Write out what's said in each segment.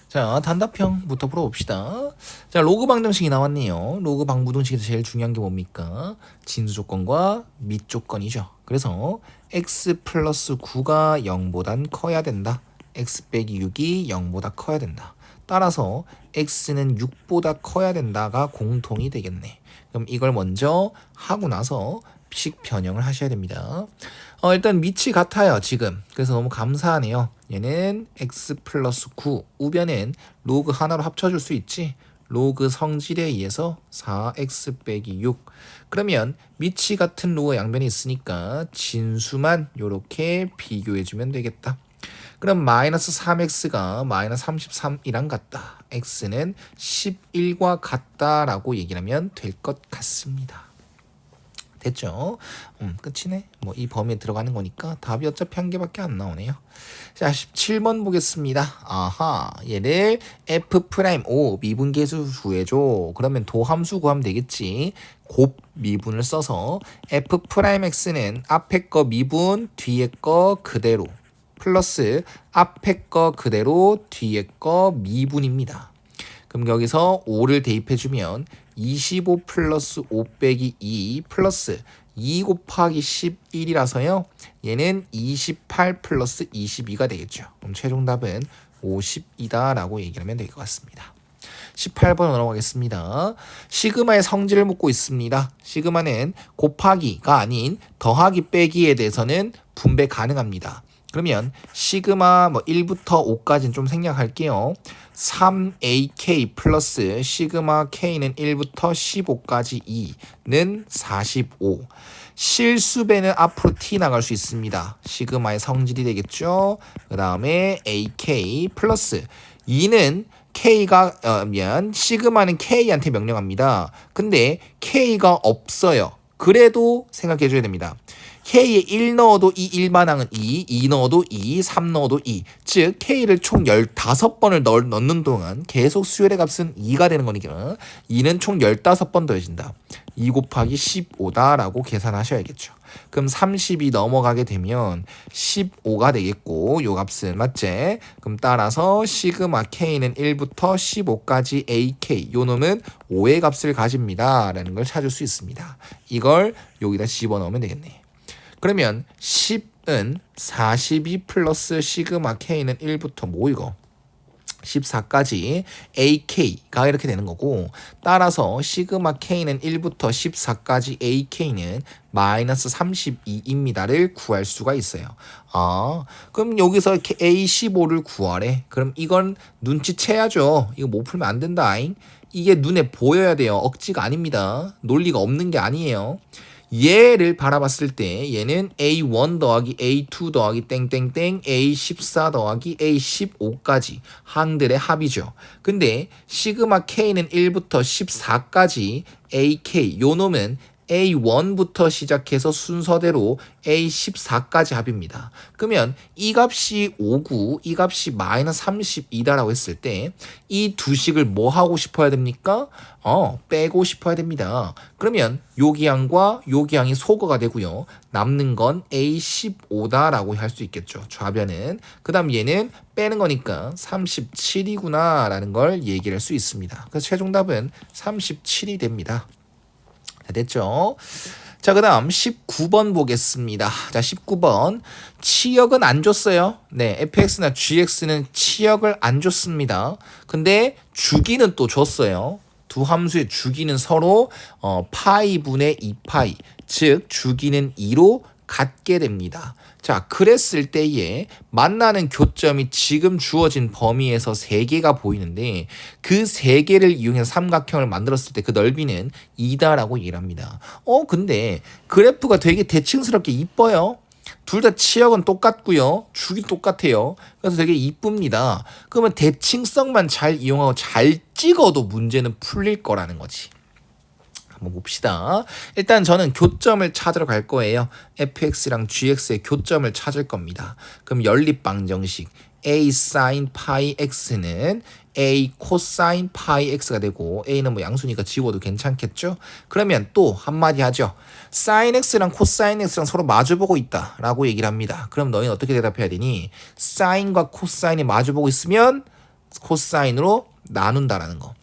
자, 단답형부터 풀어봅시다. 자, 로그 방정식이 나왔네요. 로그 방부등식에서 제일 중요한 게 뭡니까? 진수 조건과 및 조건이죠. 그래서 x 플러스 9가 0보단 커야 된다. x 빼기 6이 0보다 커야 된다. 따라서 x는 6보다 커야 된다가 공통이 되겠네. 그럼 이걸 먼저 하고 나서 식 변형을 하셔야 됩니다. 일단 밑이 같아요, 지금. 그래서 너무 감사하네요. 얘는 x 플러스 9, 우변은 로그 하나로 합쳐줄 수 있지. 로그 성질에 의해서 4x 빼기 6. 그러면 밑이 같은 로그 양변이 있으니까 진수만 이렇게 비교해주면 되겠다. 그럼 마이너스 3x가 마이너스 33이랑 같다. x는 11과 같다라고 얘기를 하면 될 것 같습니다. 됐죠? 끝이네. 뭐 이 범위에 들어가는 거니까 답이 어차피 한 개밖에 안 나오네요. 자, 17번 보겠습니다. 아하, 얘를 f'5 미분계수 구해줘. 그러면 도함수 구하면 되겠지. 곱 미분을 써서 f'x는 앞에 거 미분, 뒤에 거 그대로 플러스 앞에 거 그대로 뒤에 거 미분입니다. 그럼 여기서 5를 대입해주면 25 플러스 5 빼기 2 플러스 2 곱하기 11이라서요. 얘는 28 플러스 22가 되겠죠. 그럼 최종 답은 50이다라고 얘기를 하면 될 것 같습니다. 18번 넘어가겠습니다. 시그마의 성질을 묻고 있습니다. 시그마는 곱하기가 아닌 더하기 빼기에 대해서는 분배 가능합니다. 그러면 시그마 1부터 5까지는 좀 생략할게요. 3ak 플러스 시그마 k는 1부터 15까지 2는 45. 실수배는 앞으로 t 나갈 수 있습니다. 시그마의 성질이 되겠죠. 그 다음에 ak 플러스 2는 k가 시그마는 k한테 명령합니다. 근데 k가 없어요. 그래도 생각해 줘야 됩니다. K에 1 넣어도 이 일반항은 2 넣어도 3 넣어도 2. 즉 K를 총 15번을 넣는 동안 계속 수열의 값은 2가 되는 거니까 2는 총 15번 더해진다. 2 곱하기 15다라고 계산하셔야겠죠. 그럼 30이 넘어가게 되면 15가 되겠고 요 값은 맞지? 그럼 따라서 시그마 K는 1부터 15까지 AK 요 놈은 5의 값을 가집니다. 라는 걸 찾을 수 있습니다. 이걸 여기다 집어넣으면 되겠네. 그러면 10은 42 플러스 시그마 K는 1부터 뭐 이거 14까지 AK가 이렇게 되는 거고 따라서 시그마 K는 1부터 14까지 AK는 마이너스 32입니다를 구할 수가 있어요. 그럼 여기서 A15를 구하래. 그럼 이건 눈치채야죠. 이거 못 풀면 안 된다잉. 이게 눈에 보여야 돼요. 억지가 아닙니다. 논리가 없는 게 아니에요. 얘를 바라봤을 때 얘는 A1 더하기 A2 더하기 땡땡땡 A14 더하기 A15까지 항들의 합이죠. 근데 시그마 K는 1부터 14까지 AK 요 놈은 A1부터 시작해서 순서대로 A14까지 합입니다. 그러면 이 값이 5고 이 값이 마이너스 32다라고 했을 때 이 두 식을 뭐 하고 싶어야 됩니까? 빼고 싶어야 됩니다. 그러면 요 기항과 요 기항이 소거가 되고요. 남는 건 A15다라고 할 수 있겠죠. 좌변은. 그 다음 얘는 빼는 거니까 37이구나 라는 걸 얘기할 수 있습니다. 그래서 최종 답은 37이 됩니다. 됐죠? 자, 그 다음 19번 보겠습니다. 자, 19번. 치역은 안 줬어요. 네, fx나 gx는 치역을 안 줬습니다. 근데 주기는 또 줬어요. 두 함수의 주기는 서로 파이분의 2파이, 즉 주기는 2로 같게 됩니다. 자, 그랬을 때에 만나는 교점이 지금 주어진 범위에서 3개가 보이는데 그 3개를 이용해서 삼각형을 만들었을 때 그 넓이는 2다라고 얘기를 합니다. 근데 그래프가 되게 대칭스럽게 이뻐요. 둘 다 치역은 똑같고요. 주기 똑같아요. 그래서 되게 이쁩니다. 그러면 대칭성만 잘 이용하고 잘 찍어도 문제는 풀릴 거라는 거지. 한번 봅시다. 일단 저는 교점을 찾으러 갈 거예요. fx랑 gx의 교점을 찾을 겁니다. 그럼 연립방정식 a sin 파이 x는 a 코사인 파이 x가 되고 a는 뭐 양수니까 지워도 괜찮겠죠? 그러면 또 한마디 하죠. sin x랑 코사인 x랑 서로 마주보고 있다 라고 얘기를 합니다. 그럼 너희는 어떻게 대답해야 되니? sine과 코사인이 마주보고 있으면 코사인으로 나눈다라는 거.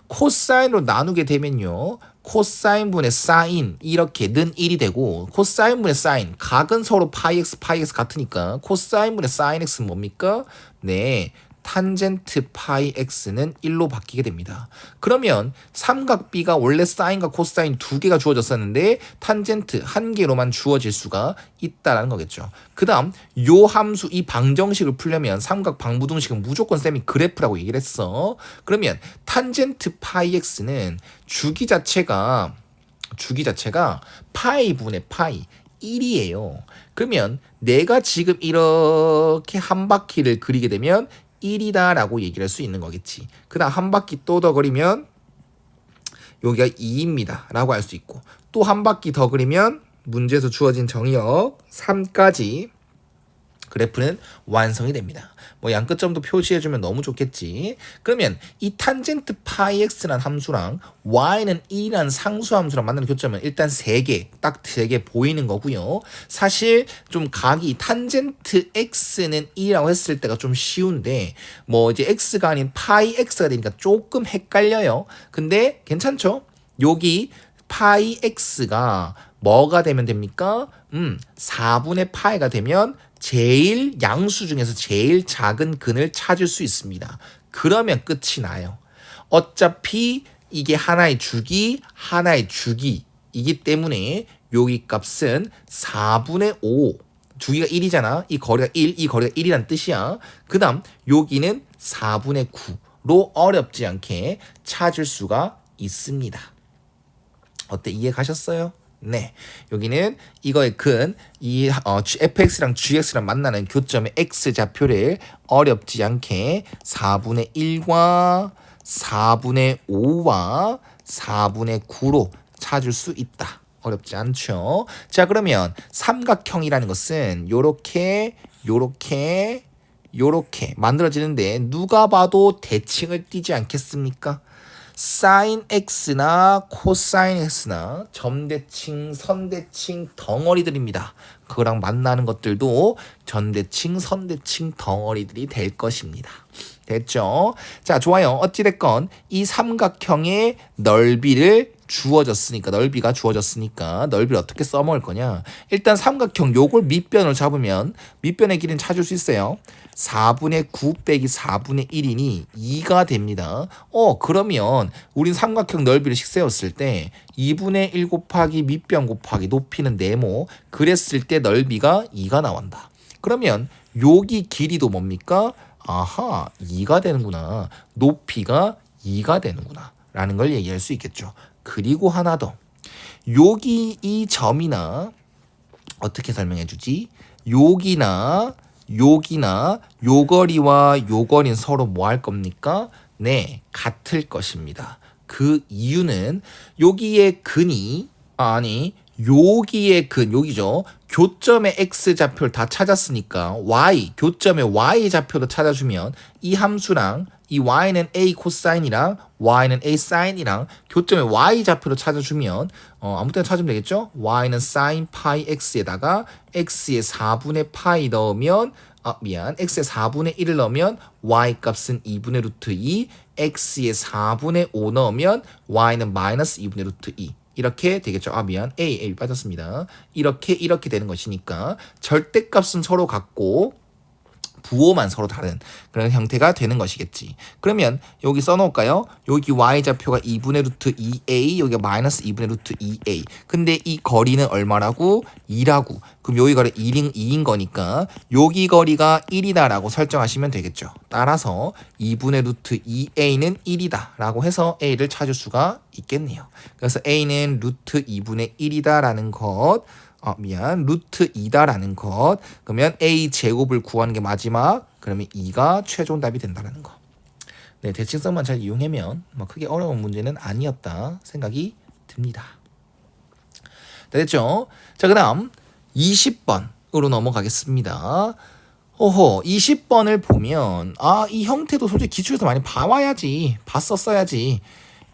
코사인으로 나누게 되면요. 코사인분의 사인 이렇게 는 1이 되고 코사인분의 사인 각은 서로 파이 x 같으니까 코사인분의 사인 x는 뭡니까? 네. 탄젠트 파이 x는 1로 바뀌게 됩니다. 그러면 삼각 B가 원래 사인과 코사인 두 개가 주어졌었는데 탄젠트 한 개로만 주어질 수가 있다라는 거겠죠. 그 다음 요 함수 이 방정식을 풀려면 삼각 방부등식은 무조건 쌤이 그래프라고 얘기를 했어. 그러면 탄젠트 파이 x는 주기 자체가 파이 분의 파이 1이에요. 그러면 내가 지금 이렇게 한 바퀴를 그리게 되면 1이다 라고 얘기를 할 수 있는 거겠지. 그 다음 한 바퀴 또 더 그리면 여기가 2입니다 라고 할 수 있고 또 한 바퀴 더 그리면 문제에서 주어진 정의역 3까지 그래프는 완성이 됩니다. 뭐 양끝점도 표시해주면 너무 좋겠지. 그러면 이 탄젠트 파이 x라는 함수랑 y는 1이라는 상수 함수랑 만나는 교점은 일단 3개, 딱 3개 보이는 거고요. 사실 좀 각이 탄젠트 x는 1이라고 했을 때가 좀 쉬운데 뭐 이제 x가 아닌 파이 x가 되니까 조금 헷갈려요. 근데 괜찮죠? 여기 파이 x가 뭐가 되면 됩니까? 4분의 파이가 되면 제일 양수 중에서 제일 작은 근을 찾을 수 있습니다. 그러면 끝이 나요. 어차피 이게 하나의 주기이기 때문에 여기 값은 4분의 5 주기가 1이잖아. 이 거리가 1이란 뜻이야. 그 다음 여기는 4분의 9로 어렵지 않게 찾을 수가 있습니다. 어때? 이해 가셨어요? 네, 여기는 이거의 이 fx랑 gx랑 만나는 교점의 x좌표를 어렵지 않게 4분의 1과 4분의 5와 4분의 9로 찾을 수 있다. 어렵지 않죠? 자, 그러면 삼각형이라는 것은 요렇게 만들어지는데 누가 봐도 대칭을 띠지 않겠습니까? 사인 x나 코사인 x나 점대칭, 선대칭 덩어리들입니다. 그거랑 만나는 것들도 전대칭, 선대칭 덩어리들이 될 것입니다. 됐죠? 자, 좋아요. 어찌됐건 이 삼각형의 넓이가 주어졌으니까 넓이를 어떻게 써먹을 거냐? 일단 삼각형 요걸 밑변으로 잡으면 밑변의 길이는 찾을 수 있어요. 4분의 9 빼기 4분의 1이니 2가 됩니다. 그러면 우린 삼각형 넓이를 식세웠을 때 2분의 1 곱하기 밑변 곱하기 높이는 네모 그랬을 때 넓이가 2가 나온다. 그러면 여기 길이도 뭡니까? 아하, 2가 되는구나. 높이가 2가 되는구나. 라는 걸 얘기할 수 있겠죠. 그리고 하나 더. 여기 이 점이나 어떻게 설명해 주지? 여기나 요 거리와 요 거리는 서로 뭐 할 겁니까? 네, 같을 것입니다. 그 이유는 여기에 근이 여기에 여기죠. 교점의 x좌표를 다 찾았으니까 교점의 y좌표도 찾아주면 이 함수랑 이 y는 a 코사인이랑 y는 a 사인이랑 교점의 y좌표를 찾아주면 아무 때나 찾으면 되겠죠. y는 사인 파이 x에다가 x의 4분의 파이 넣으면 x의 4분의 1을 넣으면 y 값은 2분의 루트 2 x의 4분의 5 넣으면 y는 마이너스 2분의 루트 2 이렇게 되겠죠. A 빠졌습니다. 이렇게 되는 것이니까 절대값은 서로 같고 부호만 서로 다른 그런 형태가 되는 것이겠지. 그러면 여기 써놓을까요? 여기 y좌표가 2분의 루트 2a, 여기가 마이너스 2분의 루트 2a. 근데 이 거리는 얼마라고? 2라고. 그럼 여기 거리 2인 거니까 여기 거리가 1이다 라고 설정하시면 되겠죠. 따라서 2분의 루트 2a는 1이다 라고 해서 a를 찾을 수가 있겠네요. 그래서 a는 루트 2분의 1이다 라는 것, 루트 2다라는 것. 그러면 a 제곱을 구하는 게 마지막. 그러면 2가 최종 답이 된다는 거. 네, 대칭성만 잘 이용하면 크게 어려운 문제는 아니었다 생각이 듭니다. 됐죠? 자, 그다음 20번으로 넘어가겠습니다. 20번을 보면 이 형태도 솔직히 기출에서 많이 봤었어야지.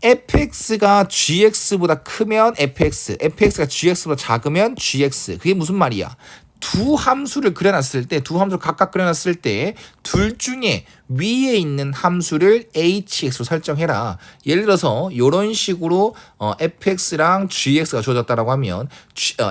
fx가 gx보다 크면 fx가 gx보다 작으면 gx. 그게 무슨 말이야? 두 함수를 각각 그려놨을 때 둘 중에 위에 있는 함수를 hx로 설정해라. 예를 들어서 이런 식으로 fx랑 gx가 주어졌다라고 하면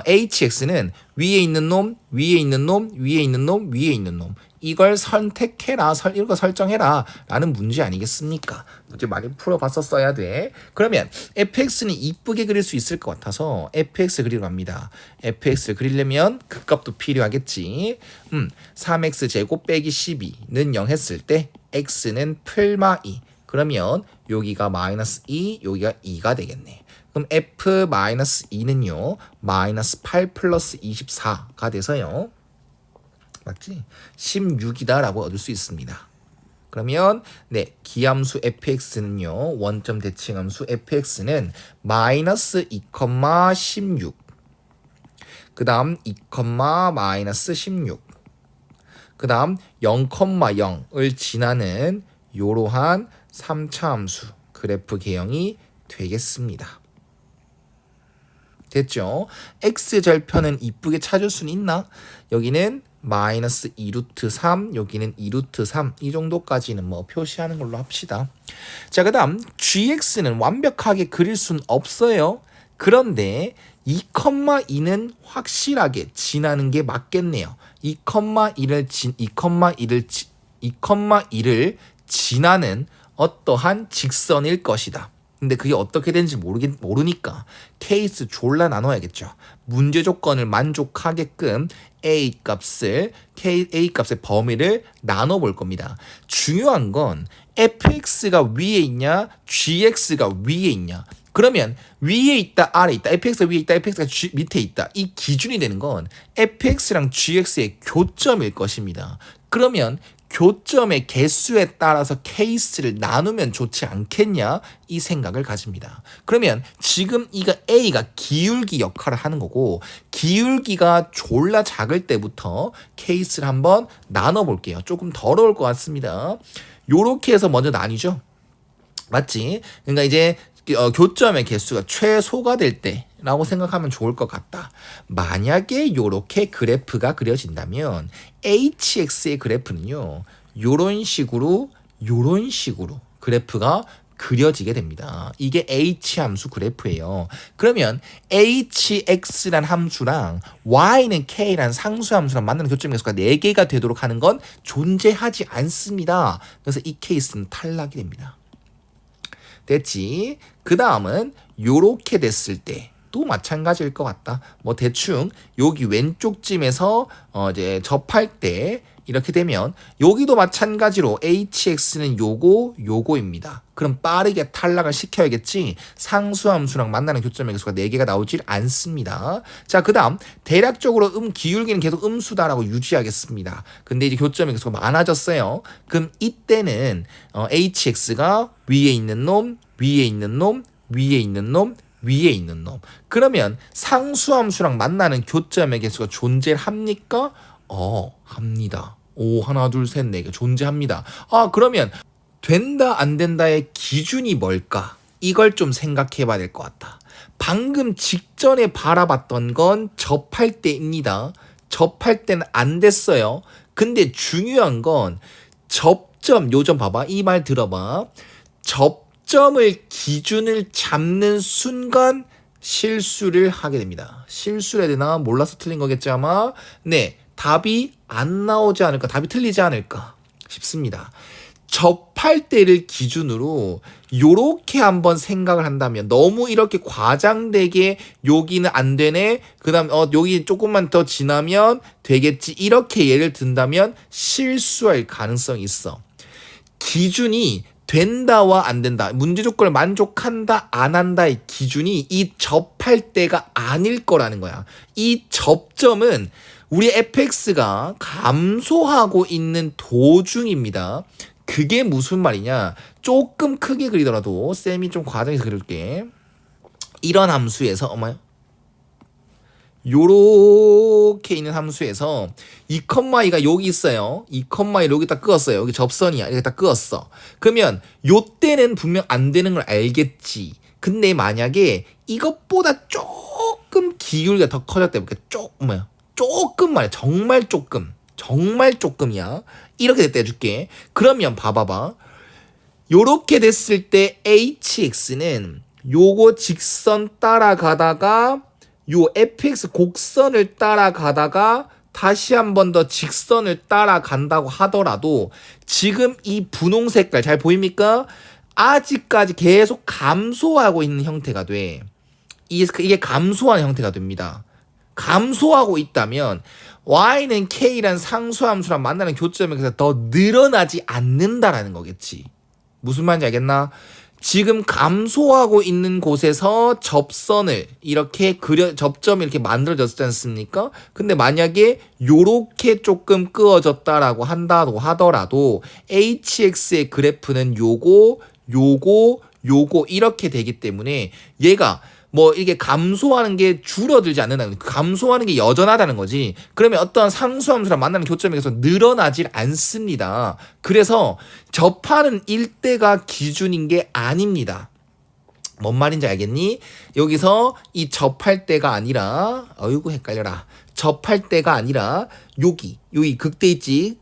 hx는 위에 있는 놈, 위에 있는 놈, 위에 있는 놈, 위에 있는 놈. 이걸 선택해라, 이거 설정해라 라는 문제 아니겠습니까? 이제 많이 풀어봤었어야 돼. 그러면 fx는 이쁘게 그릴 수 있을 것 같아서 fx 그리러 갑니다. fx 그리려면 그 값도 필요하겠지. 3x 제곱 빼기 12는 0 했을 때 x는 풀마 2. 그러면 여기가 마이너스 2, 여기가 2가 되겠네. 그럼 f-2는요 마이너스 8 플러스 24가 돼서요, 맞지? 16이다 라고 얻을 수 있습니다. 그러면 네, 기함수 fx는요, 원점 대칭함수 fx는 마이너스 2, 16, 그 다음 2, 마이너스 16, 그 다음 0, 0을 지나는 이러한 3차 함수 그래프 개형이 되겠습니다. 됐죠? x절편은 이쁘게 찾을 수는 있나? 여기는 마이너스 2루트 3, 여기는 2루트 3, 이 정도까지는 뭐 표시하는 걸로 합시다. 자, 그 다음 gx는 완벽하게 그릴 수는 없어요. 그런데 2,2는 확실하게 지나는 게 맞겠네요. 2,2를 지나는 어떠한 직선일 것이다. 근데 그게 어떻게 되는지 모르니까 케이스 졸라 나눠야겠죠. 문제 조건을 만족하게끔 A 값의 범위를 나눠볼 겁니다. 중요한 건 fx가 위에 있냐, gx가 위에 있냐. 그러면 위에 있다, 아래 있다, fx가 위에 있다, fx가 밑에 있다. 이 기준이 되는 건 fx랑 gx의 교점일 것입니다. 그러면 교점의 개수에 따라서 케이스를 나누면 좋지 않겠냐, 이 생각을 가집니다. 그러면 지금 A가 기울기 역할을 하는 거고, 기울기가 졸라 작을 때부터 케이스를 한번 나눠볼게요. 조금 더러울 것 같습니다. 요렇게 해서 먼저 나뉘죠. 맞지? 그러니까 이제 교점의 개수가 최소가 될 때라고 생각하면 좋을 것 같다. 만약에 이렇게 그래프가 그려진다면 hx의 그래프는요, 요런 식으로 그래프가 그려지게 됩니다. 이게 h함수 그래프예요. 그러면 hx란 함수랑 y는 k란 상수함수랑 만나는 교점 개수가 4개가 되도록 하는 건 존재하지 않습니다. 그래서 이 케이스는 탈락이 됩니다. 됐지? 그 다음은 요렇게 됐을 때 또 마찬가지일 것 같다. 뭐 대충 여기 왼쪽쯤에서 이제 접할 때 이렇게 되면 여기도 마찬가지로 hx는 요거입니다. 그럼 빠르게 탈락을 시켜야겠지. 상수함수랑 만나는 교점의 개수가 4개가 나오질 않습니다. 자, 그 다음 대략적으로 기울기는 계속 음수다라고 유지하겠습니다. 근데 이제 교점의 개수가 많아졌어요. 그럼 이때는 hx가 위에 있는 놈, 위에 있는 놈, 위에 있는 놈, 위에 있는 놈. 그러면 상수함수랑 만나는 교점의 개수가 존재합니까? 합니다. 하나, 둘, 셋, 네 개 존재합니다. 그러면 된다, 안 된다의 기준이 뭘까? 이걸 좀 생각해 봐야 될 것 같다. 방금 직전에 바라봤던 건 접할 때입니다. 접할 때는 안 됐어요. 근데 중요한 건 접점, 요점 봐봐. 이 말 들어봐. 접점을 기준을 잡는 순간 실수를 하게 됩니다. 실수를 해야 되나? 몰라서 틀린 거겠지 아마. 네, 답이 안 나오지 않을까, 답이 틀리지 않을까 싶습니다. 접할 때를 기준으로 요렇게 한번 생각을 한다면, 너무 이렇게 과장되게 여기는 안 되네, 그 다음 여기 조금만 더 지나면 되겠지, 이렇게 예를 든다면 실수할 가능성이 있어. 기준이 된다와 안 된다, 문제 조건을 만족한다 안 한다의 기준이 이 접할 때가 아닐 거라는 거야. 이 접점은 우리 fx가 감소하고 있는 도중입니다. 그게 무슨 말이냐, 조금 크게 그리더라도 쌤이 좀 과장해서 그릴게. 이런 함수에서 요렇게 있는 함수에서 2,2가 여기 있어요. 2,1 여기 딱 끄었어요. 여기 접선이야. 이렇게 딱 끄었어. 그러면 요때는 분명 안 되는 걸 알겠지. 근데 만약에 이것보다 조금 기울기가 더 커졌다 해볼게. 조금만, 정말 조금 정말 조금이야. 이렇게 됐다 해줄게. 그러면 봐봐봐. 요렇게 됐을 때 hx는 요거 직선 따라가다가 요 fx 곡선을 따라가다가 다시 한 번 더 직선을 따라간다고 하더라도 지금 이 분홍 색깔 잘 보입니까? 아직까지 계속 감소하고 있는 형태가 돼. 이게 감소하는 형태가 됩니다. 감소하고 있다면 y는 k란 상수함수랑 만나는 교점에서 더 늘어나지 않는다라는 거겠지. 무슨 말인지 알겠나? 지금 감소하고 있는 곳에서 접선을 이렇게 접점이 이렇게 만들어졌지 않습니까? 근데 만약에 요렇게 조금 끄어졌다라고 한다고 하더라도 hx의 그래프는 요거 이렇게 되기 때문에 얘가 뭐 이게 감소하는 게 줄어들지 않는다는, 감소하는 게 여전하다는 거지. 그러면 어떤 상수함수랑 만나는 교점에서 늘어나질 않습니다. 그래서 접하는 일대가 기준인 게 아닙니다. 뭔 말인지 알겠니? 여기서 이 접할 때가 아니라, 어이구 헷갈려라. 접할 때가 아니라 여기 극대 있지?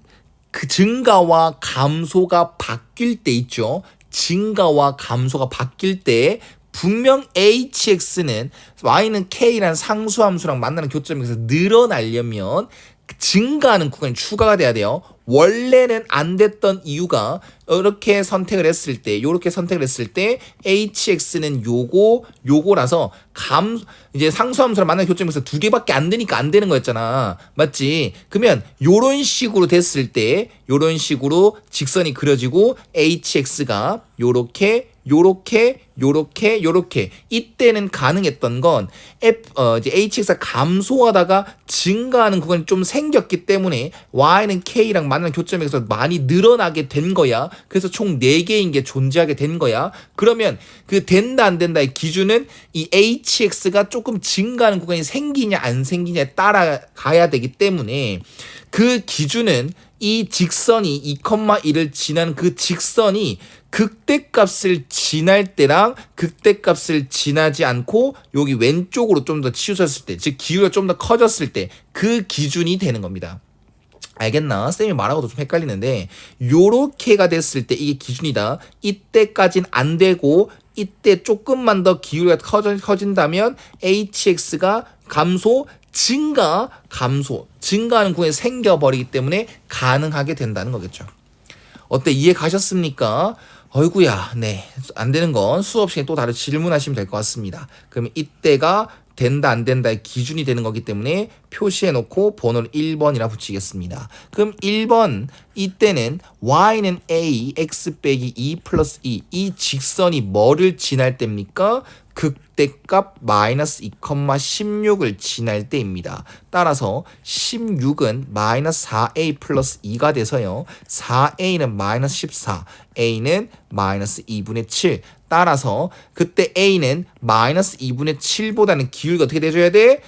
그 증가와 감소가 바뀔 때 있죠. 증가와 감소가 바뀔 때 분명 hx는 y는 k란 상수함수랑 만나는 교점에서 늘어나려면 증가하는 구간이 추가가 돼야 돼요. 원래는 안 됐던 이유가 이렇게 선택을 했을 때, 요렇게 선택을 했을 때 hx는 요거라서 이제 상수함수랑 만나는 교점에서 두 개밖에 안 되니까 안 되는 거였잖아. 맞지? 그러면 요런 식으로 됐을 때, 요런 식으로 직선이 그려지고 hx가 요렇게 이때는 가능했던 건 이제 hx가 감소하다가 증가하는 구간이 좀 생겼기 때문에 y는 k랑 만나는 교점에서 많이 늘어나게 된 거야. 그래서 총 4개인 게 존재하게 된 거야. 그러면 그 된다 안 된다의 기준은 이 hx가 조금 증가하는 구간이 생기냐 안 생기냐에 따라가야 되기 때문에 그 기준은 이 직선이 2,1을 지난 그 직선이 극대값을 지날 때랑 극대값을 지나지 않고 여기 왼쪽으로 좀 더 치우쳤을 때, 즉 기울기가 좀 더 커졌을 때 그 기준이 되는 겁니다. 알겠나? 쌤이 말하고도 좀 헷갈리는데 요렇게가 됐을 때 이게 기준이다. 이때까진 안 되고 이때 조금만 더 기울기가 커진다면 hx가 증가하는 구간이 생겨버리기 때문에 가능하게 된다는 거겠죠. 어때? 이해 가셨습니까? 어이구야, 네. 안 되는 건 수업 시간에 또 다른 질문하시면 될 것 같습니다. 그러면 이때가 된다 안 된다의 기준이 되는 거기 때문에 표시해 놓고 번호를 1번이라 붙이겠습니다. 그럼 1번 이때는 y는 a x 빼기 2 플러스 2 이 직선이 뭐를 지날 때입니까? 극대값 마이너스 2,16을 지날 때입니다. 따라서 16은 마이너스 4a 플러스 2가 돼서요. 4a는 마이너스 14, a는 마이너스 2분의 7. 따라서 그때 a는 마이너스 2분의 7보다는 기울기가 어떻게 돼줘야 돼?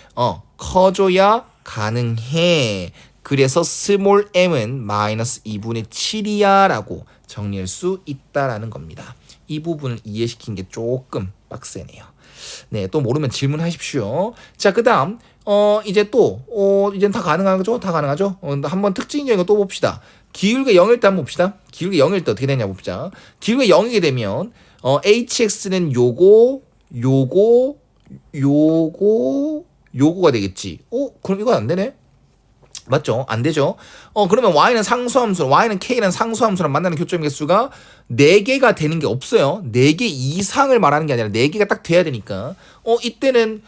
커져야 가능해. 그래서 스몰 m은 마이너스 2분의 7이야 라고 정리할 수 있다라는 겁니다. 이 부분을 이해시킨 게 조금 빡세네요. 네, 또 모르면 질문하십시오. 자, 그 다음 이제 이젠 다 가능하죠? 다 가능하죠? 한번 특징적인 거 또 봅시다. 기울기가 0일 때 한번 봅시다. 기울기가 0일 때 어떻게 되냐 봅시다. 기울기가 0이게 되면 hx는 요거가 되겠지. 그럼 이건 안 되네? 맞죠? 안 되죠? 그러면 y는 y는 k라는 상수함수랑 만나는 교점의 개수가 4개가 되는 게 없어요. 4개 이상을 말하는 게 아니라 4개가 딱 돼야 되니까. 이때는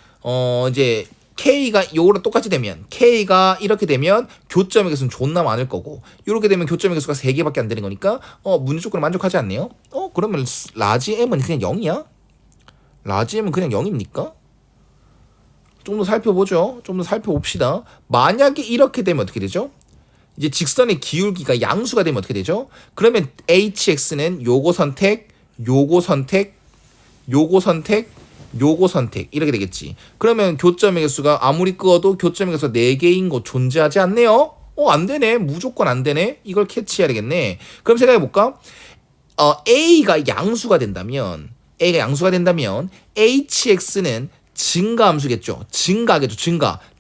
이제 k가 요거랑 똑같이 되면 k가 이렇게 되면 교점의 개수는 존나 많을 거고 이렇게 되면 교점의 개수가 3개밖에 안 되는 거니까 문제 조건을 만족하지 않네요. 그러면 라지 m은 그냥 0이야? 라지 m은 그냥 0입니까? 좀 더 살펴보죠. 좀 더 살펴봅시다. 만약에 이렇게 되면 어떻게 되죠? 이제 직선의 기울기가 양수가 되면 어떻게 되죠? 그러면 hx는 요거 선택 이렇게 되겠지. 그러면 교점의 개수가 아무리 끄어도 교점의 개수가 4개인 거 존재하지 않네요? 안 되네. 무조건 안 되네. 이걸 캐치해야 되겠네. 그럼 생각해볼까? a가 양수가 된다면 hx는 증가함수겠죠. 증가하겠죠.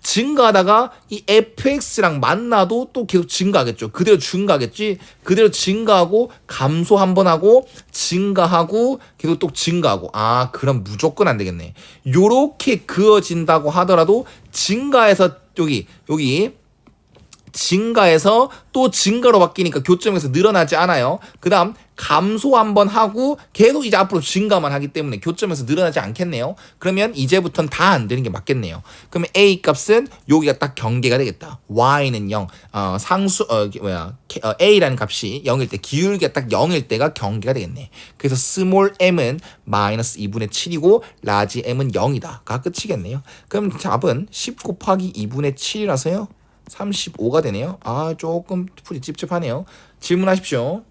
증가하다가 이 fx랑 만나도 또 계속 증가하겠죠. 그대로 증가하겠지. 그대로 증가하고 감소 한번 하고 증가하고 계속 또 증가하고. 아, 그럼 무조건 안 되겠네. 요렇게 그어진다고 하더라도 증가해서 여기 증가해서 또 증가로 바뀌니까 교점에서 늘어나지 않아요. 그 다음 감소 한번 하고 계속 이제 앞으로 증가만 하기 때문에 교점에서 늘어나지 않겠네요. 그러면 이제부터는 다 안 되는 게 맞겠네요. 그러면 A 값은 여기가 딱 경계가 되겠다. Y는 0, A라는 값이 0일 때, 기울기가 딱 0일 때가 경계가 되겠네. 그래서 스몰 m은 마이너스 2분의 7이고 라지 m은 0이다가 끝이겠네요. 그럼 답은 10 곱하기 2분의 7이라서요. 35가 되네요. 아, 조금 풀이 찝찝하네요. 질문하십시오.